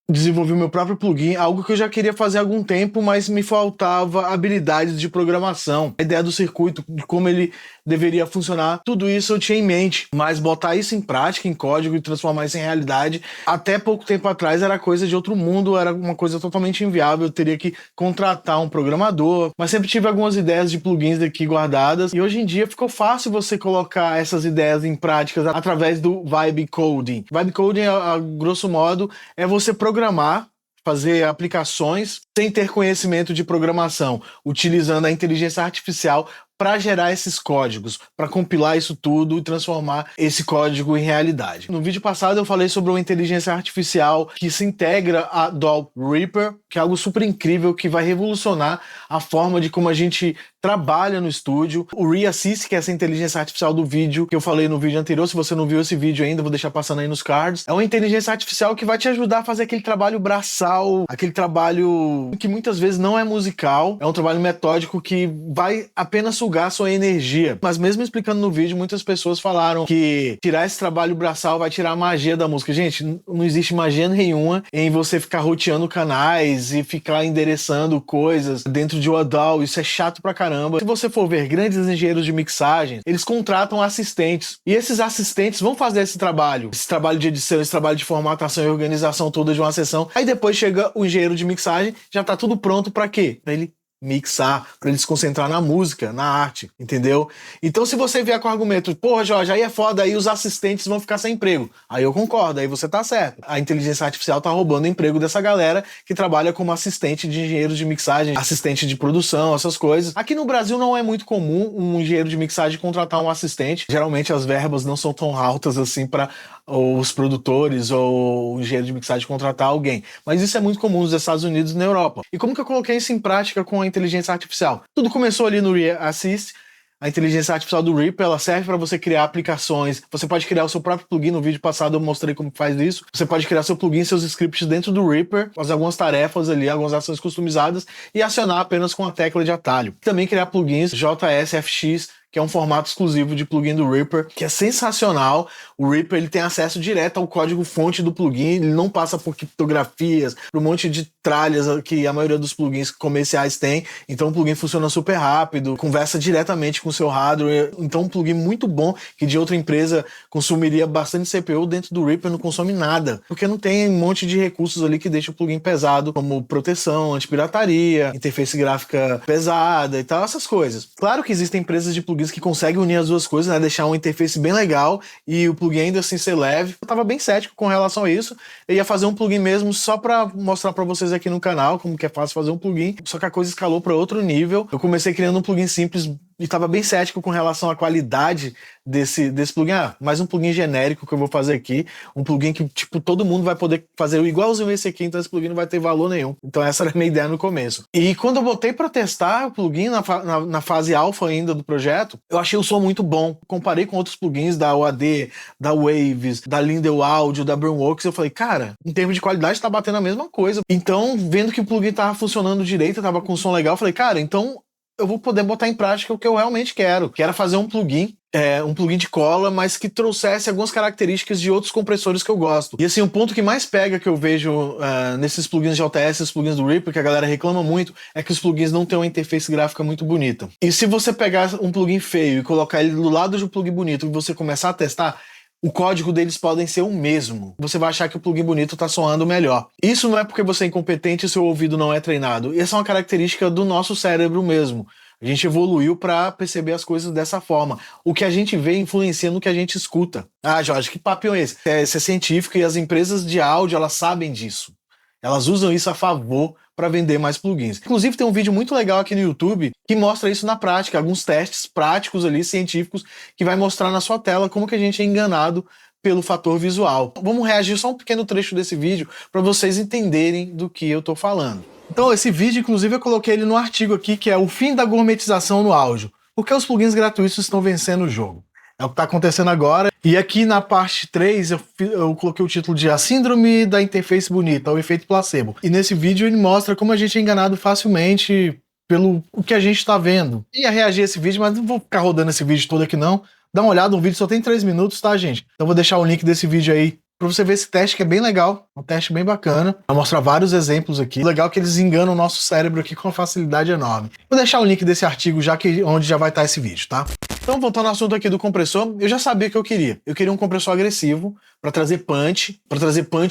desenvolvi o meu próprio plugin, algo que eu já queria fazer há algum tempo, mas me faltava habilidades de programação, a ideia do circuito, de como ele deveria funcionar, tudo isso eu tinha em mente, mas botar isso em prática, em código e transformar isso em realidade, até pouco tempo atrás era coisa de outro mundo, era uma coisa totalmente inviável, eu teria que contratar um programador, mas sempre tive algumas ideias de plugins aqui guardadas, e hoje em dia ficou fácil você colocar essas ideias em práticas através do Vibe Coding. Vibe Coding, a grosso modo, é você programar, fazer aplicações sem ter conhecimento de programação, utilizando a inteligência artificial para gerar esses códigos, para compilar isso tudo e transformar esse código em realidade. No vídeo passado eu falei sobre uma inteligência artificial que se integra a DAW Reaper, que é algo super incrível que vai revolucionar a forma de como a gente trabalha no estúdio. O Reassist, que é essa inteligência artificial do vídeo que eu falei no vídeo anterior, se você não viu esse vídeo ainda, vou deixar passando aí nos cards. É uma inteligência artificial que vai te ajudar a fazer aquele trabalho braçal, aquele trabalho que muitas vezes não é musical, é um trabalho metódico que vai apenas sugar sua energia. Mas mesmo explicando no vídeo, muitas pessoas falaram que tirar esse trabalho braçal vai tirar a magia da música. Gente, não existe magia nenhuma em você ficar roteando canais e ficar endereçando coisas dentro de uma DAW. Isso é chato pra caramba. Se você for ver grandes engenheiros de mixagem, eles contratam assistentes. E esses assistentes vão fazer esse trabalho de edição, esse trabalho de formatação e organização toda de uma sessão. Aí depois chega o engenheiro de mixagem, já tá tudo pronto pra quê? Pra ele mixar, para ele se concentrar na música, na arte, entendeu? Então se você vier com o argumento, porra, Jorge, aí é foda, aí os assistentes vão ficar sem emprego. Aí eu concordo, aí você tá certo. A inteligência artificial tá roubando o emprego dessa galera que trabalha como assistente de engenheiros de mixagem, assistente de produção, essas coisas. Aqui no Brasil não é muito comum um engenheiro de mixagem contratar um assistente. Geralmente as verbas não são tão altas assim para os produtores ou o engenheiro de mixagem contratar alguém. Mas isso é muito comum nos Estados Unidos e na Europa. E como que eu coloquei isso em prática com a inteligência artificial? Tudo começou ali no Reassist. A inteligência artificial do Reaper, ela serve para você criar aplicações. Você pode criar o seu próprio plugin. No vídeo passado eu mostrei como faz isso. Você pode criar seu plugin, seus scripts dentro do Reaper, fazer algumas tarefas ali, algumas ações customizadas e acionar apenas com a tecla de atalho. Também criar plugins JSFX, que é um formato exclusivo de plugin do Reaper, que é sensacional. O Reaper ele tem acesso direto ao código-fonte do plugin, ele não passa por criptografias, por um monte de tralhas que a maioria dos plugins comerciais tem. Então o plugin funciona super rápido, conversa diretamente com o seu hardware. Então um plugin muito bom, que de outra empresa consumiria bastante CPU, dentro do Reaper não consome nada, porque não tem um monte de recursos ali que deixa o plugin pesado, como proteção, antipirataria, interface gráfica pesada e tal, essas coisas. Claro que existem empresas de plugins que conseguem unir as duas coisas, né? Deixar uma interface bem legal e o plugin ainda assim ser leve. Eu tava bem cético com relação a isso. Eu ia fazer um plugin mesmo só pra mostrar pra vocês aqui no canal como que é fácil fazer um plugin. Só que a coisa escalou pra outro nível. Eu comecei criando um plugin simples e tava bem cético com relação à qualidade desse plugin. Mais um plugin genérico que eu vou fazer aqui. Um plugin que, tipo, todo mundo vai poder fazer igualzinho esse aqui, então esse plugin não vai ter valor nenhum. Então essa era a minha ideia no começo. E quando eu botei pra testar o plugin na fase alfa ainda do projeto, eu achei o som muito bom. Comparei com outros plugins da OAD, da Waves, da Lindell Audio, da Brownworks, eu falei, cara, em termos de qualidade tá batendo a mesma coisa. Então, vendo que o plugin tava funcionando direito, tava com som legal, eu falei, cara, então eu vou poder botar em prática o que eu realmente quero, que era fazer um plugin de cola, mas que trouxesse algumas características de outros compressores que eu gosto. E assim, o ponto que mais pega que eu vejo nesses plugins de JS, esses plugins do Reaper, que a galera reclama muito, é que os plugins não têm uma interface gráfica muito bonita. E se você pegar um plugin feio e colocar ele do lado de um plugin bonito e você começar a testar, o código deles podem ser o mesmo. Você vai achar que o plugin bonito tá soando melhor. Isso não é porque você é incompetente e seu ouvido não é treinado. Essa é uma característica do nosso cérebro mesmo. A gente evoluiu para perceber as coisas dessa forma. O que a gente vê influencia no que a gente escuta. Ah, Jorge, que papinho é esse? Isso é científico e as empresas de áudio, elas sabem disso. Elas usam isso a favor para vender mais plugins. Inclusive tem um vídeo muito legal aqui no YouTube que mostra isso na prática, alguns testes práticos ali, científicos, que vai mostrar na sua tela como que a gente é enganado pelo fator visual. Vamos reagir só um pequeno trecho desse vídeo para vocês entenderem do que eu tô falando. Então esse vídeo, inclusive, eu coloquei ele no artigo aqui, que é o fim da gourmetização no áudio. Porque os plugins gratuitos estão vencendo o jogo. É o que está acontecendo agora. E aqui na parte 3 eu coloquei o título de A Síndrome da Interface Bonita, o efeito placebo. E nesse vídeo ele mostra como a gente é enganado facilmente pelo o que a gente está vendo. Ia reagir a esse vídeo, mas não vou ficar rodando esse vídeo todo aqui não. Dá uma olhada, o vídeo só tem 3 minutos, tá, gente? Então vou deixar o link desse vídeo aí pra você ver esse teste que é bem legal, um teste bem bacana. Vai mostrar vários exemplos aqui. Legal que eles enganam o nosso cérebro aqui com uma facilidade enorme. Vou deixar o link desse artigo onde já vai estar esse vídeo, tá? Então, voltando ao assunto aqui do compressor, eu já sabia o que eu queria. Eu queria um compressor agressivo para trazer punch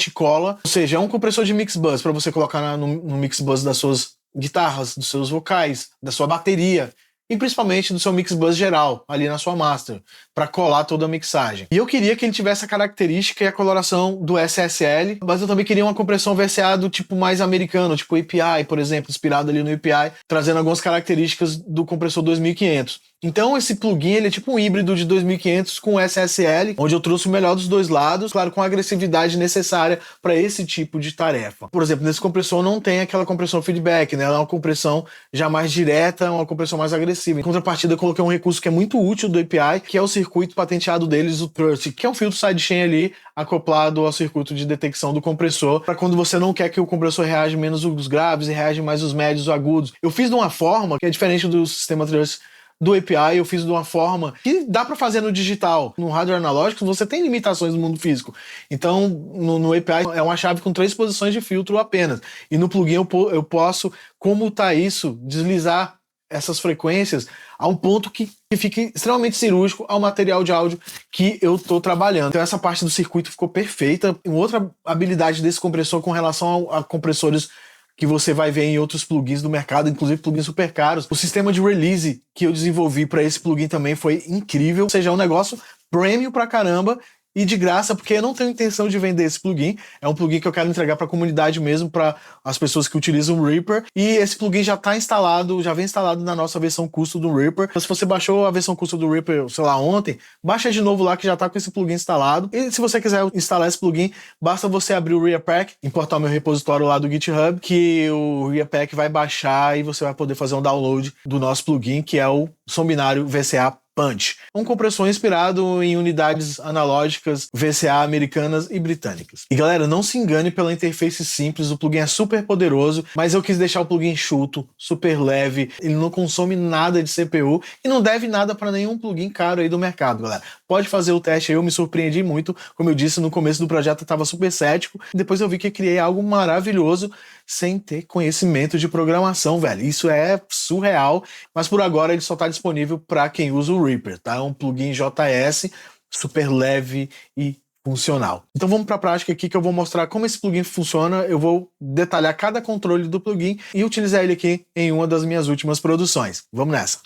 e cola. Ou seja, é um compressor de mix bus para você colocar no mix bus das suas guitarras, dos seus vocais, da sua bateria. E principalmente do seu mix bus geral, ali na sua master, para colar toda a mixagem. E eu queria que ele tivesse a característica e a coloração do SSL, mas eu também queria uma compressão VCA do tipo mais americano, tipo API, por exemplo, inspirado ali no API, trazendo algumas características do compressor 2500. Então esse plugin ele é tipo um híbrido de 2500 com SSL, onde eu trouxe o melhor dos dois lados, claro, com a agressividade necessária para esse tipo de tarefa. Por exemplo, nesse compressor não tem aquela compressão feedback, né? Ela é uma compressão já mais direta, uma compressão mais agressiva. Em contrapartida, eu coloquei um recurso que é muito útil do API, que é o circuito patenteado deles, o Trust, que é um filtro sidechain ali acoplado ao circuito de detecção do compressor, para quando você não quer que o compressor reaja menos os graves e reaja mais os médios ou agudos. Eu fiz de uma forma que é diferente do sistema Trust do API, eu fiz de uma forma que dá para fazer no digital. No hardware analógico, você tem limitações no mundo físico. Então, no API, é uma chave com 3 posições de filtro apenas. E no plugin eu posso comutar isso, deslizar essas frequências a um ponto que fique extremamente cirúrgico ao material de áudio que eu estou trabalhando. Então essa parte do circuito ficou perfeita. Uma outra habilidade desse compressor com relação a compressores que você vai ver em outros plugins do mercado, inclusive plugins super caros. O sistema de release que eu desenvolvi para esse plugin também foi incrível. Ou seja, é um negócio premium pra caramba e de graça, porque eu não tenho intenção de vender esse plugin. É um plugin que eu quero entregar para a comunidade mesmo, para as pessoas que utilizam o Reaper. E esse plugin já está instalado, já vem instalado na nossa versão custom do Reaper. Então, se você baixou a versão custom do Reaper, sei lá, ontem, baixa de novo lá que já está com esse plugin instalado. E se você quiser instalar esse plugin, basta você abrir o Reapack, importar o meu repositório lá do GitHub, que o Reapack vai baixar e você vai poder fazer um download do nosso plugin, que é o som binário VCA Punch. Um compressor inspirado em unidades analógicas VCA americanas e britânicas. E galera, não se engane pela interface simples, o plugin é super poderoso, mas eu quis deixar o plugin enxuto, super leve, ele não consome nada de CPU e não deve nada para nenhum plugin caro aí do mercado, galera. Pode fazer o teste aí, eu me surpreendi muito, como eu disse, no começo do projeto eu estava super cético, depois eu vi que criei algo maravilhoso sem ter conhecimento de programação, velho. Isso é surreal, mas por agora ele só está disponível para quem usa o Reaper, tá? É um plugin JS super leve e funcional. Então vamos para a prática aqui que eu vou mostrar como esse plugin funciona, eu vou detalhar cada controle do plugin e utilizar ele aqui em uma das minhas últimas produções. Vamos nessa!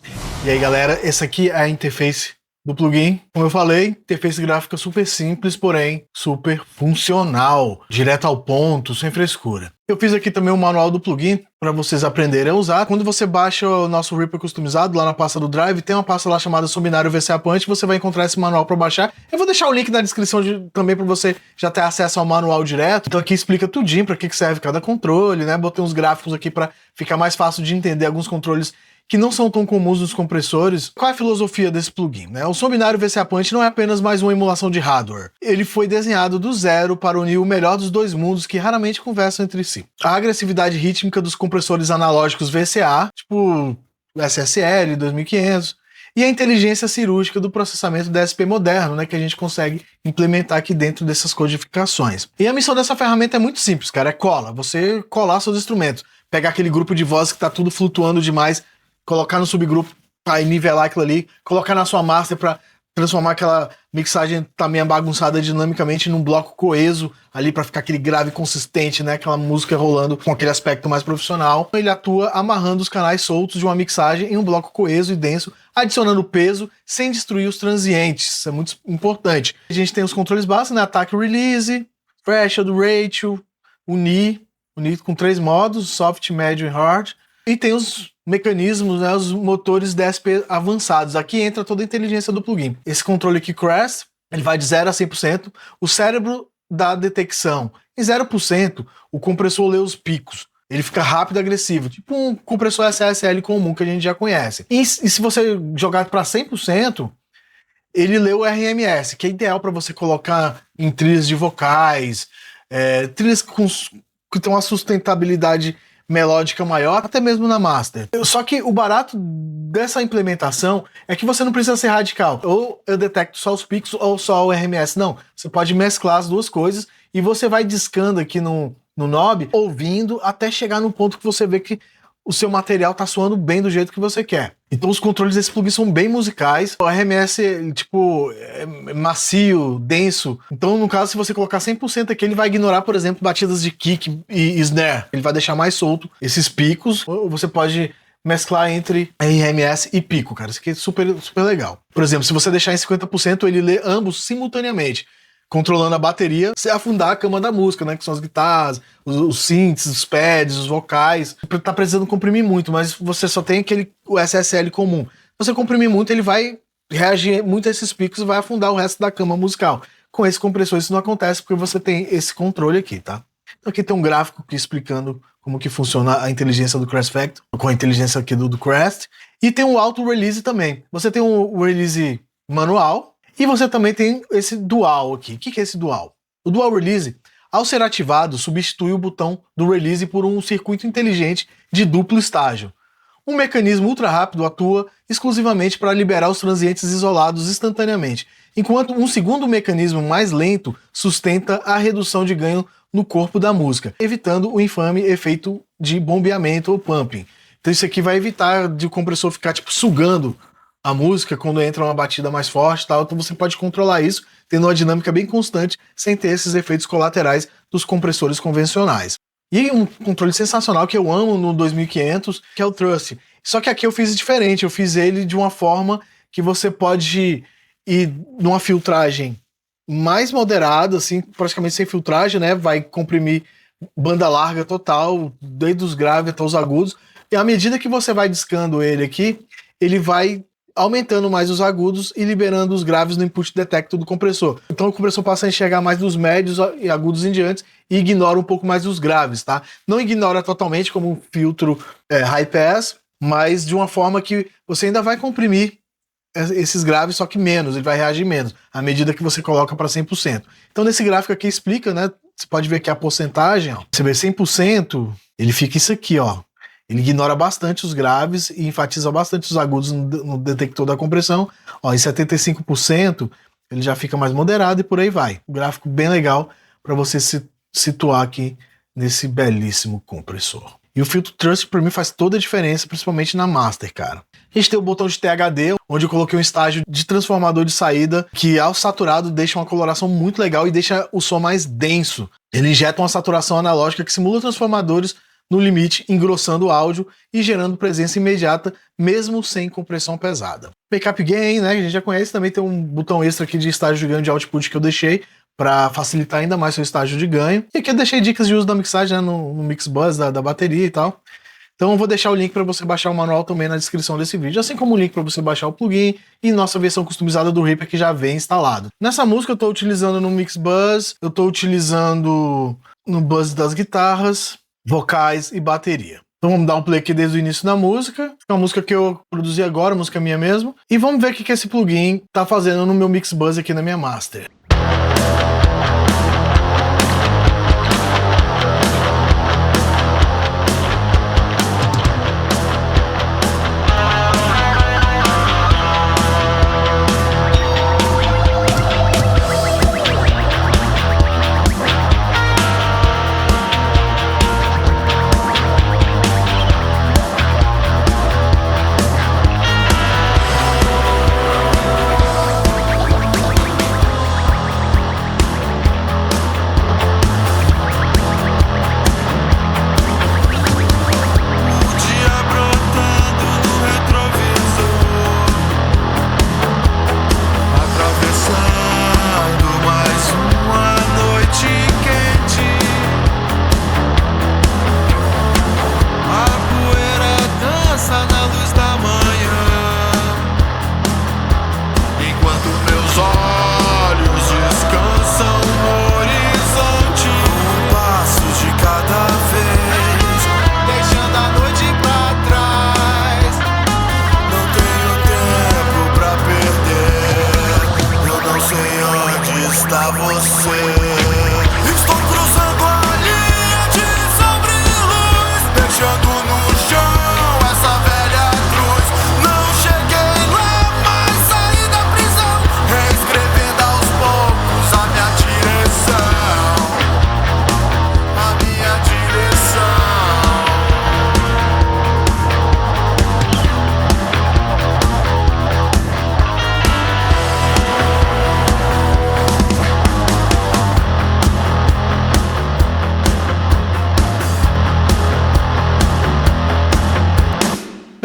E aí galera, essa aqui é a interface do plugin. Como eu falei, interface gráfica super simples, porém super funcional, direto ao ponto, sem frescura. Eu fiz aqui também o manual do plugin para vocês aprenderem a usar. Quando você baixa o nosso Reaper customizado lá na pasta do Drive, tem uma pasta lá chamada Som Binário VCA Punch, você vai encontrar esse manual para baixar. Eu vou deixar o link na descrição também para você já ter acesso ao manual direto. Então aqui explica tudinho para que serve cada controle, né? Botei uns gráficos aqui para ficar mais fácil de entender alguns controles que não são tão comuns nos compressores. Qual é a filosofia desse plugin, né? O som binário VCA Punch não é apenas mais uma emulação de hardware. Ele foi desenhado do zero para unir o melhor dos dois mundos que raramente conversam entre si. A agressividade rítmica dos compressores analógicos VCA, tipo o SSL 2500, e a inteligência cirúrgica do processamento DSP moderno, né, que a gente consegue implementar aqui dentro dessas codificações. E a missão dessa ferramenta é muito simples, cara, é cola. Você colar seus instrumentos, pegar aquele grupo de vozes que tá tudo flutuando demais, colocar no subgrupo para nivelar aquilo ali, colocar na sua master para transformar aquela mixagem tá meio bagunçada dinamicamente num bloco coeso ali para ficar aquele grave consistente, né? Aquela música rolando com aquele aspecto mais profissional. Ele atua amarrando os canais soltos de uma mixagem em um bloco coeso e denso, adicionando peso sem destruir os transientes. Isso é muito importante. A gente tem os controles básicos, né? Attack Release, Threshold, Ratio, Unir com 3 modos, Soft, Médio e Hard. E tem os mecanismos, né, os motores DSP avançados. Aqui entra toda a inteligência do plugin. Esse controle aqui, Crest, ele vai de 0 a 100%. O cérebro da detecção. Em 0%, o compressor lê os picos. Ele fica rápido e agressivo, tipo um compressor SSL comum que a gente já conhece. E se você jogar para 100%, ele lê o RMS, que é ideal para você colocar em trilhas de vocais, trilhas que tem uma sustentabilidade melódica maior, até mesmo na master. Só que o barato dessa implementação é que você não precisa ser radical. Ou eu detecto só os picos ou só o RMS. Não, você pode mesclar as duas coisas e você vai discando aqui no knob, ouvindo, até chegar no ponto que você vê que o seu material tá soando bem do jeito que você quer. Então os controles desse plugin são bem musicais. O RMS, tipo, é macio, denso. Então, no caso, se você colocar 100% aqui, ele vai ignorar, por exemplo, batidas de kick e snare. Ele vai deixar mais solto esses picos. Ou você pode mesclar entre RMS e pico, cara. Isso aqui é super, super legal. Por exemplo, se você deixar em 50%, ele lê ambos simultaneamente, controlando a bateria, você afundar a cama da música, né? Que são as guitarras, os synths, os pads, os vocais. Tá precisando comprimir muito, mas você só tem o SSL comum. Se você comprimir muito, ele vai reagir muito a esses picos e vai afundar o resto da cama musical. Com esse compressor isso não acontece porque você tem esse controle aqui, tá? Então aqui tem um gráfico aqui explicando como que funciona a inteligência do Crest Factor, com a inteligência aqui do Crest. E tem um auto-release também. Você tem um release manual, e você também tem esse dual aqui. O que é esse dual? O dual release, ao ser ativado, substitui o botão do release por um circuito inteligente de duplo estágio. Um mecanismo ultra rápido atua exclusivamente para liberar os transientes isolados instantaneamente, enquanto um segundo mecanismo mais lento sustenta a redução de ganho no corpo da música, evitando o infame efeito de bombeamento ou pumping. Então isso aqui vai evitar de o compressor ficar tipo sugando a música quando entra uma batida mais forte e tal, então você pode controlar isso, tendo uma dinâmica bem constante, sem ter esses efeitos colaterais dos compressores convencionais. E um controle sensacional que eu amo no 2500, que é o Trust. Só que aqui eu fiz diferente, eu fiz ele de uma forma que você pode ir numa filtragem mais moderada, assim, praticamente sem filtragem, né? Vai comprimir banda larga total, desde os graves até os agudos, e à medida que você vai discando ele aqui, ele vai aumentando mais os agudos e liberando os graves no input detector do compressor. Então o compressor passa a enxergar mais dos médios e agudos em diante e ignora um pouco mais dos graves, tá? Não ignora totalmente como um filtro high pass, mas de uma forma que você ainda vai comprimir esses graves, só que menos, ele vai reagir menos, à medida que você coloca para 100%. Então nesse gráfico aqui explica, né? Você pode ver que a porcentagem, ó, você vê 100%, ele fica isso aqui, ó. Ele ignora bastante os graves e enfatiza bastante os agudos no detector da compressão. Ó, em 75% ele já fica mais moderado e por aí vai. Um gráfico bem legal para você se situar aqui nesse belíssimo compressor. E o filtro Trust para mim faz toda a diferença, principalmente na Master, cara. A gente tem o botão de THD, onde eu coloquei um estágio de transformador de saída que ao saturado deixa uma coloração muito legal e deixa o som mais denso. Ele injeta uma saturação analógica que simula transformadores no limite, engrossando o áudio e gerando presença imediata, mesmo sem compressão pesada. Backup Gain, né, que a gente já conhece, também tem um botão extra aqui de estágio de ganho de output que eu deixei para facilitar ainda mais seu estágio de ganho. E aqui eu deixei dicas de uso da mixagem, né, no Mixbuzz da bateria e tal. Então eu vou deixar o link para você baixar o manual também na descrição desse vídeo, assim como o link para você baixar o plugin e nossa versão customizada do Reaper que já vem instalado. Nessa música eu estou utilizando no Mixbuzz, eu estou utilizando no Buzz das guitarras, vocais e bateria. Então vamos dar um play aqui desde o início da música. É uma música que eu produzi agora, música minha mesmo. E vamos ver o que esse plugin tá fazendo no meu Mixbuzz aqui na minha Master.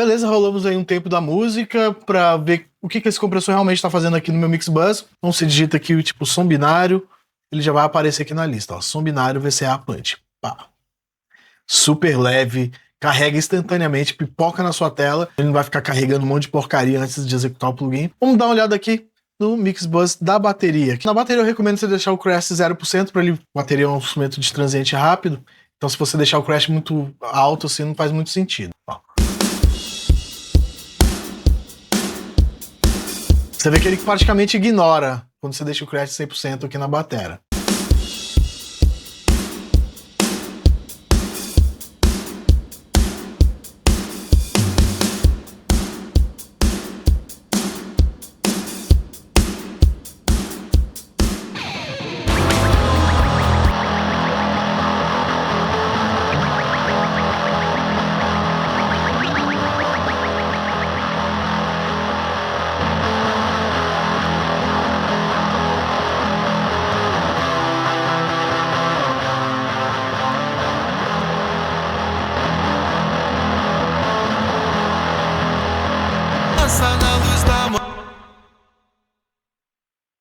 Beleza, rolamos aí um tempo da música pra ver o que esse compressor realmente tá fazendo aqui no meu Mixbus. Então você digita aqui, tipo, som binário, ele já vai aparecer aqui na lista, ó, som binário VCA Plant. Pá. Super leve, carrega instantaneamente, pipoca na sua tela, ele não vai ficar carregando um monte de porcaria antes de executar o plugin. Vamos dar uma olhada aqui no Mixbus da bateria. Na bateria eu recomendo você deixar o crash 0%, para ele, a bateria é um instrumento de transiente rápido, então se você deixar o crash muito alto assim, não faz muito sentido. Ó. Você vê que ele praticamente ignora quando você deixa o crash 100% aqui na bateria.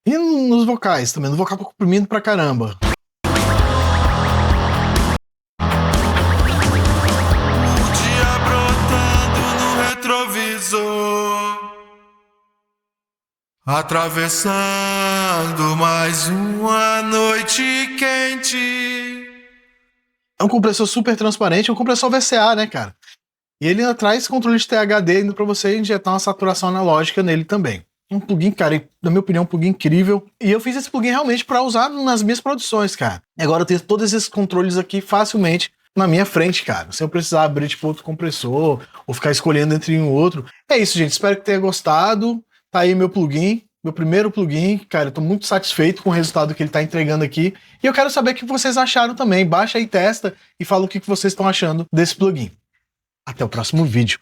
E nos vocais também, no vocal tá comprimindo pra caramba. O dia brotando no retrovisor, atravessando mais uma noite quente. É um compressor super transparente, é um compressor VCA, né, cara? E ele ainda traz controle de THD ainda pra você injetar uma saturação analógica nele também. Um plugin, cara, na minha opinião, um plugin incrível. E eu fiz esse plugin realmente para usar nas minhas produções, cara. E agora eu tenho todos esses controles aqui facilmente na minha frente, cara. Sem eu precisar abrir, tipo, outro compressor ou ficar escolhendo entre um e outro. É isso, gente. Espero que tenha gostado. Tá aí meu plugin, meu primeiro plugin. Cara, eu tô muito satisfeito com o resultado que ele tá entregando aqui. E eu quero saber o que vocês acharam também. Baixa aí, testa e fala o que vocês estão achando desse plugin. Até o próximo vídeo.